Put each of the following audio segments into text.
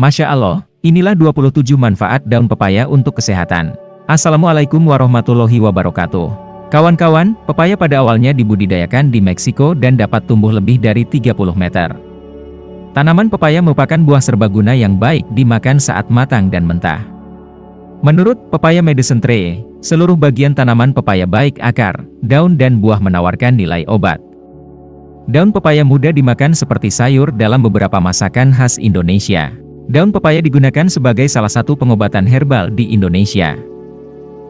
Masya Allah, inilah 27 manfaat daun pepaya untuk kesehatan. Assalamualaikum warahmatullahi wabarakatuh. Kawan-kawan, pepaya pada awalnya dibudidayakan di Meksiko dan dapat tumbuh lebih dari 30 meter. Tanaman pepaya merupakan buah serbaguna yang baik dimakan saat matang dan mentah. Menurut Papaya Medicine Tree, seluruh bagian tanaman pepaya baik akar, daun dan buah menawarkan nilai obat. Daun pepaya mudah dimakan seperti sayur dalam beberapa masakan khas Indonesia. Daun pepaya digunakan sebagai salah satu pengobatan herbal di Indonesia.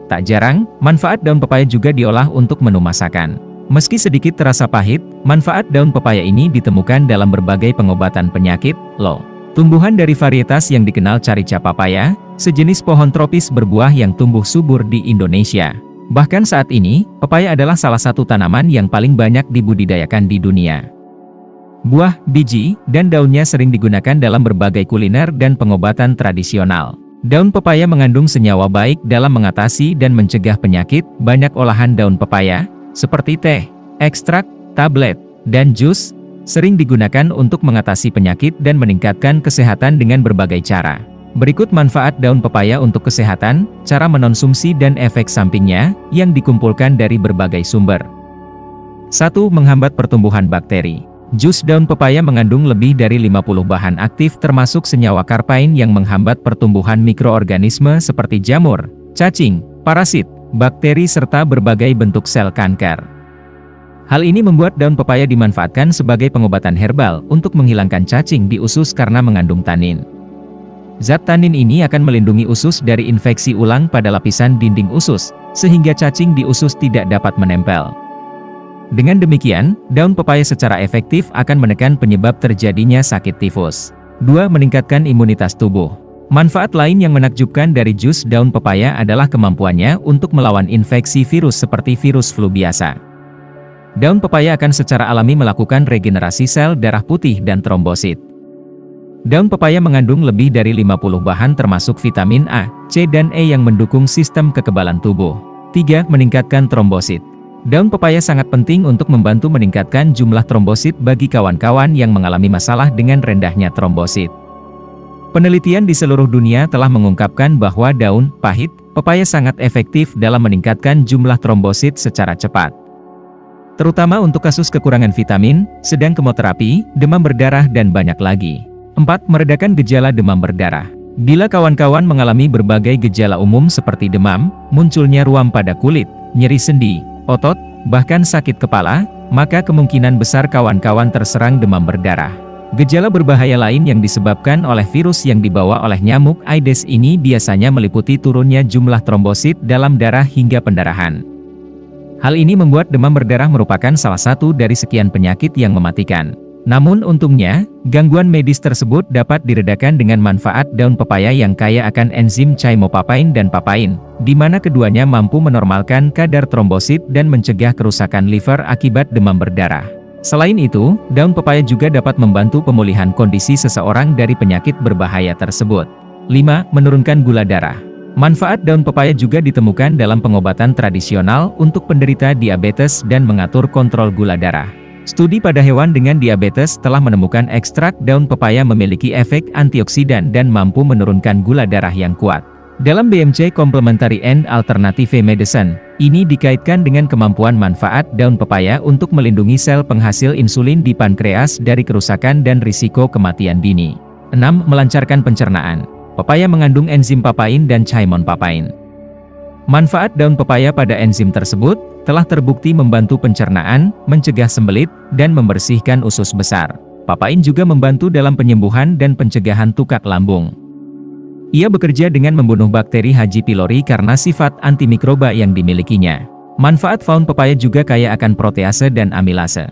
Tak jarang, manfaat daun pepaya juga diolah untuk menu masakan. Meski sedikit terasa pahit, manfaat daun pepaya ini ditemukan dalam berbagai pengobatan penyakit, loh. Tumbuhan dari varietas yang dikenal carica papaya, sejenis pohon tropis berbuah yang tumbuh subur di Indonesia. Bahkan saat ini, pepaya adalah salah satu tanaman yang paling banyak dibudidayakan di dunia. Buah, biji, dan daunnya sering digunakan dalam berbagai kuliner dan pengobatan tradisional. Daun pepaya mengandung senyawa baik dalam mengatasi dan mencegah penyakit. Banyak olahan daun pepaya, seperti teh, ekstrak, tablet, dan jus, sering digunakan untuk mengatasi penyakit dan meningkatkan kesehatan dengan berbagai cara. Berikut manfaat daun pepaya untuk kesehatan, cara mengonsumsi dan efek sampingnya, yang dikumpulkan dari berbagai sumber. 1. Menghambat pertumbuhan bakteri. Jus daun pepaya mengandung lebih dari 50 bahan aktif termasuk senyawa karpain yang menghambat pertumbuhan mikroorganisme seperti jamur, cacing, parasit, bakteri serta berbagai bentuk sel kanker. Hal ini membuat daun pepaya dimanfaatkan sebagai pengobatan herbal untuk menghilangkan cacing di usus karena mengandung tanin. Zat tanin ini akan melindungi usus dari infeksi ulang pada lapisan dinding usus, sehingga cacing di usus tidak dapat menempel. Dengan demikian, daun pepaya secara efektif akan menekan penyebab terjadinya sakit tifus. 2. Meningkatkan imunitas tubuh. Manfaat lain yang menakjubkan dari jus daun pepaya adalah kemampuannya untuk melawan infeksi virus seperti virus flu biasa. Daun pepaya akan secara alami melakukan regenerasi sel darah putih dan trombosit. Daun pepaya mengandung lebih dari 50 bahan termasuk vitamin A, C dan E yang mendukung sistem kekebalan tubuh. 3. Meningkatkan trombosit. Daun pepaya sangat penting untuk membantu meningkatkan jumlah trombosit bagi kawan-kawan yang mengalami masalah dengan rendahnya trombosit. Penelitian di seluruh dunia telah mengungkapkan bahwa daun pahit pepaya sangat efektif dalam meningkatkan jumlah trombosit secara cepat. Terutama untuk kasus kekurangan vitamin, sedang kemoterapi, demam berdarah dan banyak lagi. 4. Meredakan gejala demam berdarah. Bila kawan-kawan mengalami berbagai gejala umum seperti demam, munculnya ruam pada kulit, nyeri sendi, otot, bahkan sakit kepala, maka kemungkinan besar kawan-kawan terserang demam berdarah. Gejala berbahaya lain yang disebabkan oleh virus yang dibawa oleh nyamuk Aedes ini biasanya meliputi turunnya jumlah trombosit dalam darah hingga pendarahan. Hal ini membuat demam berdarah merupakan salah satu dari sekian penyakit yang mematikan. Namun untungnya, gangguan medis tersebut dapat diredakan dengan manfaat daun pepaya yang kaya akan enzim chymopapine dan papain, di mana keduanya mampu menormalkan kadar trombosit dan mencegah kerusakan liver akibat demam berdarah. Selain itu, daun pepaya juga dapat membantu pemulihan kondisi seseorang dari penyakit berbahaya tersebut. 5. Menurunkan gula darah. Manfaat daun pepaya juga ditemukan dalam pengobatan tradisional untuk penderita diabetes dan mengatur kontrol gula darah. Studi pada hewan dengan diabetes telah menemukan ekstrak daun pepaya memiliki efek antioksidan dan mampu menurunkan gula darah yang kuat. Dalam BMC Complementary and Alternative Medicine, ini dikaitkan dengan kemampuan manfaat daun pepaya untuk melindungi sel penghasil insulin di pankreas dari kerusakan dan risiko kematian dini. 6. Melancarkan pencernaan. Pepaya mengandung enzim papain dan chymon-papain. Manfaat daun pepaya pada enzim tersebut telah terbukti membantu pencernaan, mencegah sembelit, dan membersihkan usus besar. Papain juga membantu dalam penyembuhan dan pencegahan tukak lambung. Ia bekerja dengan membunuh bakteri H. pylori karena sifat antimikroba yang dimilikinya. Manfaat daun pepaya juga kaya akan protease dan amilase.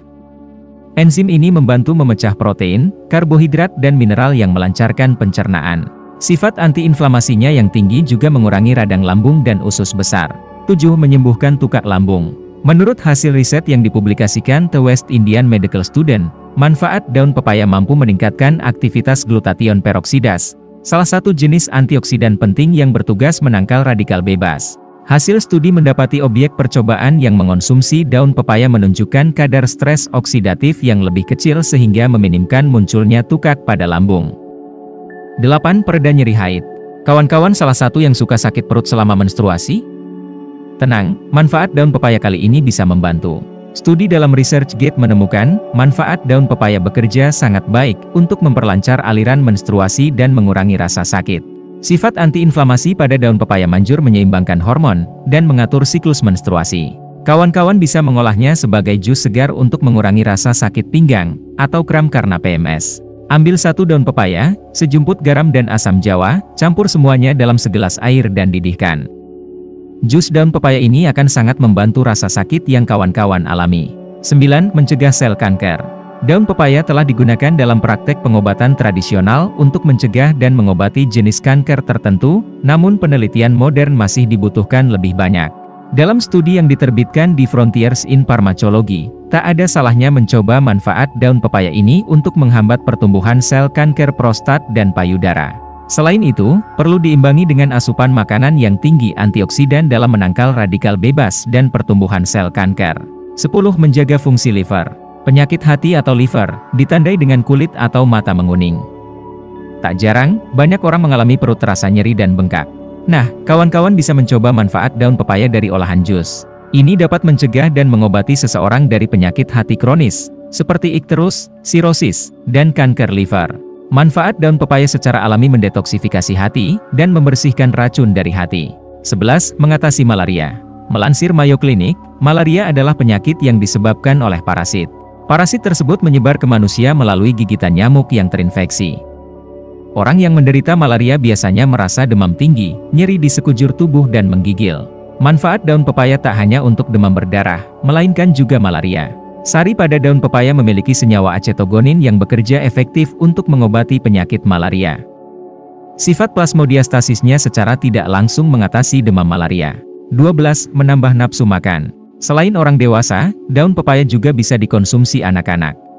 Enzim ini membantu memecah protein, karbohidrat dan mineral yang melancarkan pencernaan. Sifat antiinflamasinya yang tinggi juga mengurangi radang lambung dan usus besar. 7. Menyembuhkan tukak lambung. Menurut hasil riset yang dipublikasikan The West Indian Medical Student, manfaat daun pepaya mampu meningkatkan aktivitas glutathione peroksidas, salah satu jenis antioksidan penting yang bertugas menangkal radikal bebas. Hasil studi mendapati objek percobaan yang mengonsumsi daun pepaya menunjukkan kadar stres oksidatif yang lebih kecil sehingga meminimkan munculnya tukak pada lambung. 8. Pereda nyeri haid. Kawan-kawan salah satu yang suka sakit perut selama menstruasi? Tenang, manfaat daun pepaya kali ini bisa membantu. Studi dalam ResearchGate menemukan, manfaat daun pepaya bekerja sangat baik untuk memperlancar aliran menstruasi dan mengurangi rasa sakit. Sifat antiinflamasi pada daun pepaya manjur menyeimbangkan hormon dan mengatur siklus menstruasi. Kawan-kawan bisa mengolahnya sebagai jus segar untuk mengurangi rasa sakit pinggang atau kram karena PMS. Ambil 1 daun pepaya, sejumput garam dan asam jawa, campur semuanya dalam segelas air dan didihkan. Jus daun pepaya ini akan sangat membantu rasa sakit yang kawan-kawan alami. 9. Mencegah sel kanker. Daun pepaya telah digunakan dalam praktek pengobatan tradisional untuk mencegah dan mengobati jenis kanker tertentu, namun penelitian modern masih dibutuhkan lebih banyak. Dalam studi yang diterbitkan di Frontiers in Pharmacology, tak ada salahnya mencoba manfaat daun pepaya ini untuk menghambat pertumbuhan sel kanker prostat dan payudara. Selain itu, perlu diimbangi dengan asupan makanan yang tinggi antioksidan dalam menangkal radikal bebas dan pertumbuhan sel kanker. 10. Menjaga fungsi liver. Penyakit hati atau liver, ditandai dengan kulit atau mata menguning. Tak jarang, banyak orang mengalami perut terasa nyeri dan bengkak. Nah, kawan-kawan bisa mencoba manfaat daun pepaya dari olahan jus. Ini dapat mencegah dan mengobati seseorang dari penyakit hati kronis, seperti ikterus, sirosis, dan kanker liver. Manfaat daun pepaya secara alami mendetoksifikasi hati, dan membersihkan racun dari hati. 11. Mengatasi malaria. Melansir Mayo Clinic, malaria adalah penyakit yang disebabkan oleh parasit. Parasit tersebut menyebar ke manusia melalui gigitan nyamuk yang terinfeksi. Orang yang menderita malaria biasanya merasa demam tinggi, nyeri di sekujur tubuh dan menggigil. Manfaat daun pepaya tak hanya untuk demam berdarah, melainkan juga malaria. Sari pada daun pepaya memiliki senyawa acetogonin yang bekerja efektif untuk mengobati penyakit malaria. Sifat plasmodiastasisnya secara tidak langsung mengatasi demam malaria. 12. Menambah nafsu makan. Selain orang dewasa, daun pepaya juga bisa dikonsumsi anak-anak.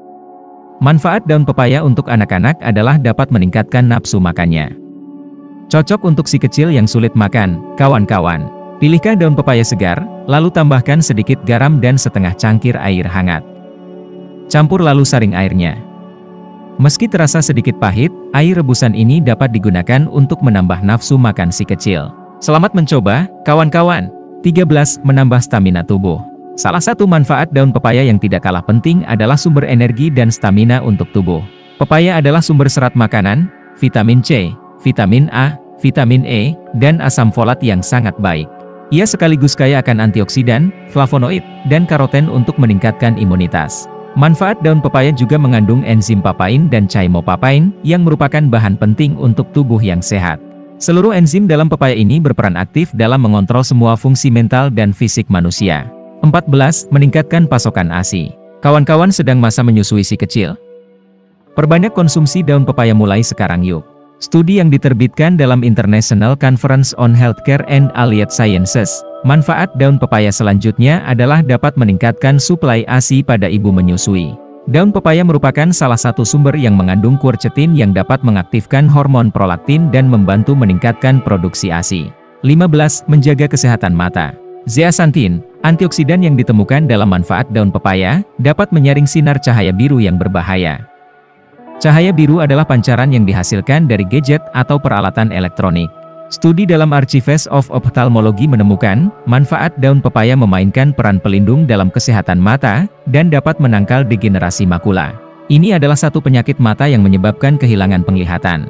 Manfaat daun pepaya untuk anak-anak adalah dapat meningkatkan nafsu makannya. Cocok untuk si kecil yang sulit makan, kawan-kawan. Pilihkan daun pepaya segar, lalu tambahkan sedikit garam dan setengah cangkir air hangat. Campur lalu saring airnya. Meski terasa sedikit pahit, air rebusan ini dapat digunakan untuk menambah nafsu makan si kecil. Selamat mencoba, kawan-kawan. 13. Menambah stamina tubuh. Salah satu manfaat daun pepaya yang tidak kalah penting adalah sumber energi dan stamina untuk tubuh. Pepaya adalah sumber serat makanan, vitamin C, vitamin A, vitamin E, dan asam folat yang sangat baik. Ia sekaligus kaya akan antioksidan, flavonoid, dan karoten untuk meningkatkan imunitas. Manfaat daun pepaya juga mengandung enzim papain dan chaimopapain yang merupakan bahan penting untuk tubuh yang sehat. Seluruh enzim dalam pepaya ini berperan aktif dalam mengontrol semua fungsi mental dan fisik manusia. 14. Meningkatkan pasokan ASI. Kawan-kawan sedang masa menyusui si kecil? Perbanyak konsumsi daun pepaya mulai sekarang yuk. Studi yang diterbitkan dalam International Conference on Healthcare and Allied Sciences, manfaat daun pepaya selanjutnya adalah dapat meningkatkan suplai ASI pada ibu menyusui. Daun pepaya merupakan salah satu sumber yang mengandung quercetin yang dapat mengaktifkan hormon prolaktin dan membantu meningkatkan produksi ASI. 15. Menjaga kesehatan mata. Zeaxanthin, antioksidan yang ditemukan dalam manfaat daun pepaya, dapat menyaring sinar cahaya biru yang berbahaya. Cahaya biru adalah pancaran yang dihasilkan dari gadget atau peralatan elektronik. Studi dalam Archives of Ophthalmology menemukan, manfaat daun pepaya memainkan peran pelindung dalam kesehatan mata, dan dapat menangkal degenerasi makula. Ini adalah satu penyakit mata yang menyebabkan kehilangan penglihatan.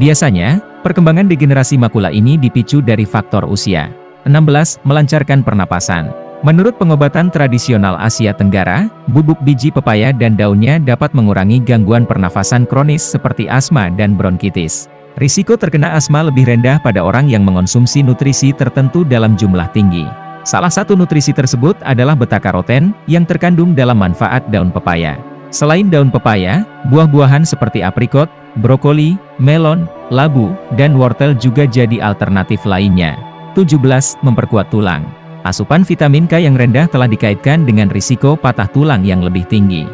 Biasanya, perkembangan degenerasi makula ini dipicu dari faktor usia. 16. Melancarkan pernapasan. Menurut pengobatan tradisional Asia Tenggara, bubuk biji pepaya dan daunnya dapat mengurangi gangguan pernafasan kronis seperti asma dan bronkitis. Risiko terkena asma lebih rendah pada orang yang mengonsumsi nutrisi tertentu dalam jumlah tinggi. Salah satu nutrisi tersebut adalah beta-karoten yang terkandung dalam manfaat daun pepaya. Selain daun pepaya, buah-buahan seperti aprikot, brokoli, melon, labu, dan wortel juga jadi alternatif lainnya. 17. Memperkuat tulang. Asupan vitamin K yang rendah telah dikaitkan dengan risiko patah tulang yang lebih tinggi.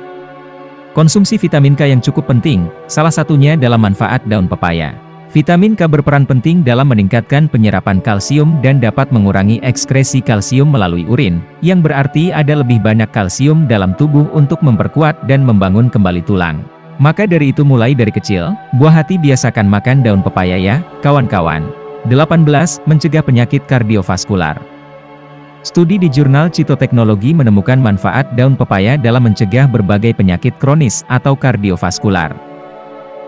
Konsumsi vitamin K yang cukup penting, salah satunya dalam manfaat daun pepaya. Vitamin K berperan penting dalam meningkatkan penyerapan kalsium dan dapat mengurangi ekskresi kalsium melalui urin, yang berarti ada lebih banyak kalsium dalam tubuh untuk memperkuat dan membangun kembali tulang. Maka dari itu mulai dari kecil, buah hati biasakan makan daun pepaya ya, kawan-kawan. 18. Mencegah penyakit kardiovaskular. Studi di jurnal Citoteknologi menemukan manfaat daun pepaya dalam mencegah berbagai penyakit kronis atau kardiovaskular.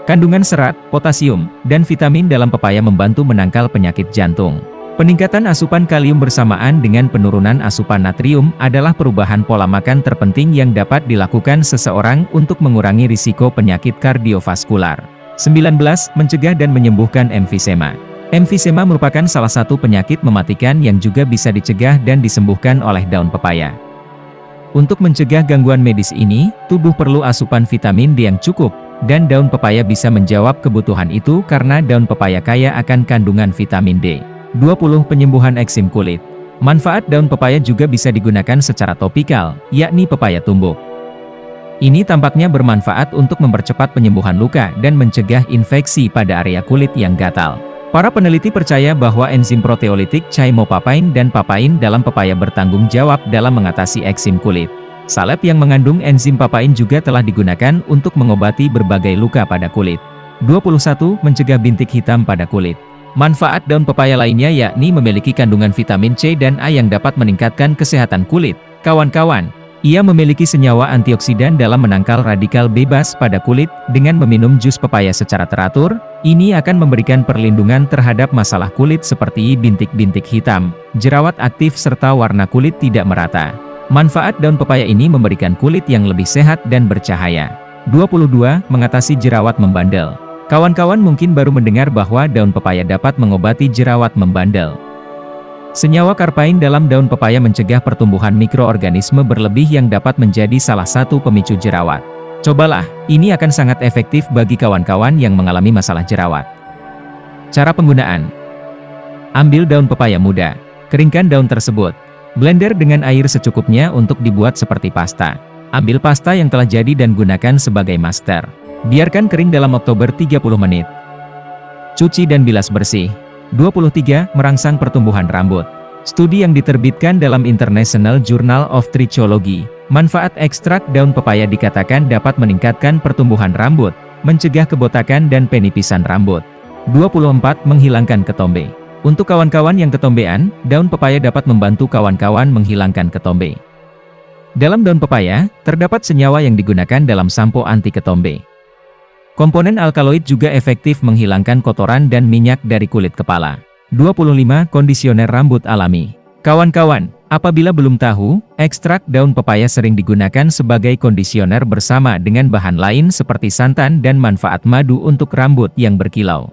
Kandungan serat, potasium, dan vitamin dalam pepaya membantu menangkal penyakit jantung. Peningkatan asupan kalium bersamaan dengan penurunan asupan natrium adalah perubahan pola makan terpenting yang dapat dilakukan seseorang untuk mengurangi risiko penyakit kardiovaskular. 19. Mencegah dan menyembuhkan emfisema. Emfisema merupakan salah satu penyakit mematikan yang juga bisa dicegah dan disembuhkan oleh daun pepaya. Untuk mencegah gangguan medis ini, tubuh perlu asupan vitamin D yang cukup, dan daun pepaya bisa menjawab kebutuhan itu karena daun pepaya kaya akan kandungan vitamin D. 20. Penyembuhan eksim kulit. Manfaat daun pepaya juga bisa digunakan secara topikal, yakni pepaya tumbuk. Ini tampaknya bermanfaat untuk mempercepat penyembuhan luka dan mencegah infeksi pada area kulit yang gatal. Para peneliti percaya bahwa enzim proteolitik chymopapine dan papain dalam pepaya bertanggung jawab dalam mengatasi eksim kulit. Salep yang mengandung enzim papain juga telah digunakan untuk mengobati berbagai luka pada kulit. 21. Mencegah bintik hitam pada kulit. Manfaat daun pepaya lainnya yakni memiliki kandungan vitamin C dan A yang dapat meningkatkan kesehatan kulit. Kawan-kawan, ia memiliki senyawa antioksidan dalam menangkal radikal bebas pada kulit. Dengan meminum jus pepaya secara teratur, ini akan memberikan perlindungan terhadap masalah kulit seperti bintik-bintik hitam, jerawat aktif serta warna kulit tidak merata. Manfaat daun pepaya ini memberikan kulit yang lebih sehat dan bercahaya. 22. Mengatasi jerawat membandel. Kawan-kawan mungkin baru mendengar bahwa daun pepaya dapat mengobati jerawat membandel. Senyawa karpain dalam daun pepaya mencegah pertumbuhan mikroorganisme berlebih yang dapat menjadi salah satu pemicu jerawat. Cobalah, ini akan sangat efektif bagi kawan-kawan yang mengalami masalah jerawat. Cara penggunaan. Ambil daun pepaya muda. Keringkan daun tersebut. Blender dengan air secukupnya untuk dibuat seperti pasta. Ambil pasta yang telah jadi dan gunakan sebagai masker. Biarkan kering dalam Oktober 30 menit. Cuci dan bilas bersih. 23. Merangsang pertumbuhan rambut. Studi yang diterbitkan dalam International Journal of Trichology, manfaat ekstrak daun pepaya dikatakan dapat meningkatkan pertumbuhan rambut, mencegah kebotakan dan penipisan rambut. 24. Menghilangkan ketombe. Untuk kawan-kawan yang ketombean, daun pepaya dapat membantu kawan-kawan menghilangkan ketombe. Dalam daun pepaya, terdapat senyawa yang digunakan dalam sampo anti ketombe. Komponen alkaloid juga efektif menghilangkan kotoran dan minyak dari kulit kepala. 25. Kondisioner rambut alami. Kawan-kawan, apabila belum tahu, ekstrak daun pepaya sering digunakan sebagai kondisioner bersama dengan bahan lain seperti santan dan manfaat madu untuk rambut yang berkilau.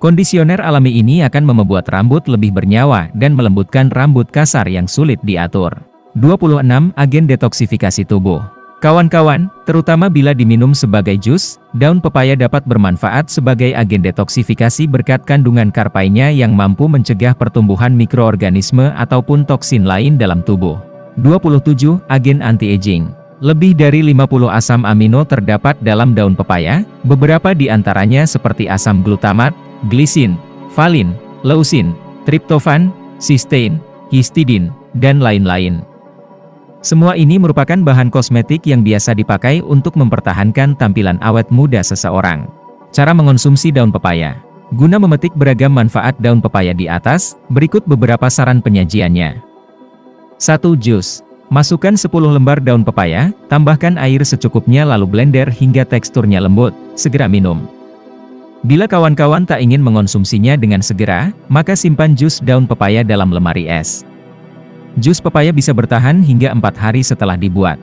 Kondisioner alami ini akan membuat rambut lebih bernyawa dan melembutkan rambut kasar yang sulit diatur. 26. Agen detoksifikasi tubuh. Kawan-kawan, terutama bila diminum sebagai jus, daun pepaya dapat bermanfaat sebagai agen detoksifikasi berkat kandungan karpainnya yang mampu mencegah pertumbuhan mikroorganisme ataupun toksin lain dalam tubuh. 27. Agen anti-aging. Lebih dari 50 asam amino terdapat dalam daun pepaya, beberapa di antaranya seperti asam glutamat, glisin, valin, leusin, triptofan, cysteine, histidin, dan lain-lain. Semua ini merupakan bahan kosmetik yang biasa dipakai untuk mempertahankan tampilan awet muda seseorang. Cara mengonsumsi daun pepaya. Guna memetik beragam manfaat daun pepaya di atas, berikut beberapa saran penyajiannya. 1. Jus. Masukkan 10 lembar daun pepaya, tambahkan air secukupnya lalu blender hingga teksturnya lembut, segera minum. Bila kawan-kawan tak ingin mengonsumsinya dengan segera, maka simpan jus daun pepaya dalam lemari es. Jus pepaya bisa bertahan hingga 4 hari setelah dibuat.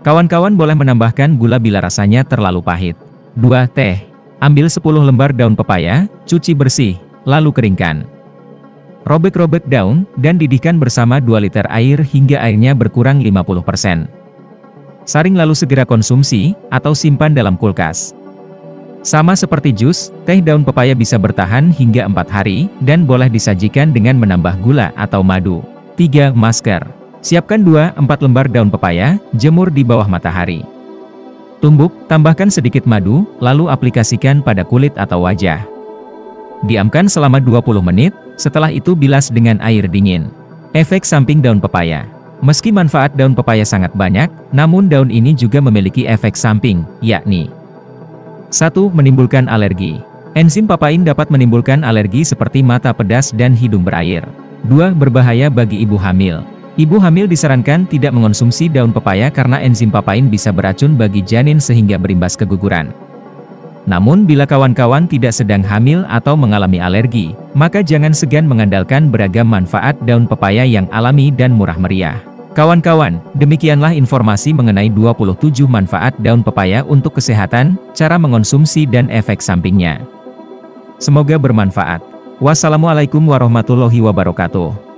Kawan-kawan boleh menambahkan gula bila rasanya terlalu pahit. 2. Teh. Ambil 10 lembar daun pepaya, cuci bersih, lalu keringkan. Robek-robek daun, dan didihkan bersama 2 liter air hingga airnya berkurang 50%. Saring lalu segera konsumsi, atau simpan dalam kulkas. Sama seperti jus, teh daun pepaya bisa bertahan hingga 4 hari, dan boleh disajikan dengan menambah gula atau madu. 3. Masker. Siapkan 2-4 lembar daun pepaya, jemur di bawah matahari. Tumbuk, tambahkan sedikit madu, lalu aplikasikan pada kulit atau wajah. Diamkan selama 20 menit, setelah itu bilas dengan air dingin. Efek samping daun pepaya. Meski manfaat daun pepaya sangat banyak, namun daun ini juga memiliki efek samping, yakni 1. Menimbulkan alergi. Enzim papain dapat menimbulkan alergi seperti mata pedas dan hidung berair. 2. Berbahaya bagi ibu hamil. Ibu hamil disarankan tidak mengonsumsi daun pepaya karena enzim papain bisa beracun bagi janin sehingga berimbas keguguran. Namun bila kawan-kawan tidak sedang hamil atau mengalami alergi, maka jangan segan mengandalkan beragam manfaat daun pepaya yang alami dan murah meriah. Kawan-kawan, demikianlah informasi mengenai 27 manfaat daun pepaya untuk kesehatan, cara mengonsumsi dan efek sampingnya. Semoga bermanfaat. Wassalamualaikum warahmatullahi wabarakatuh.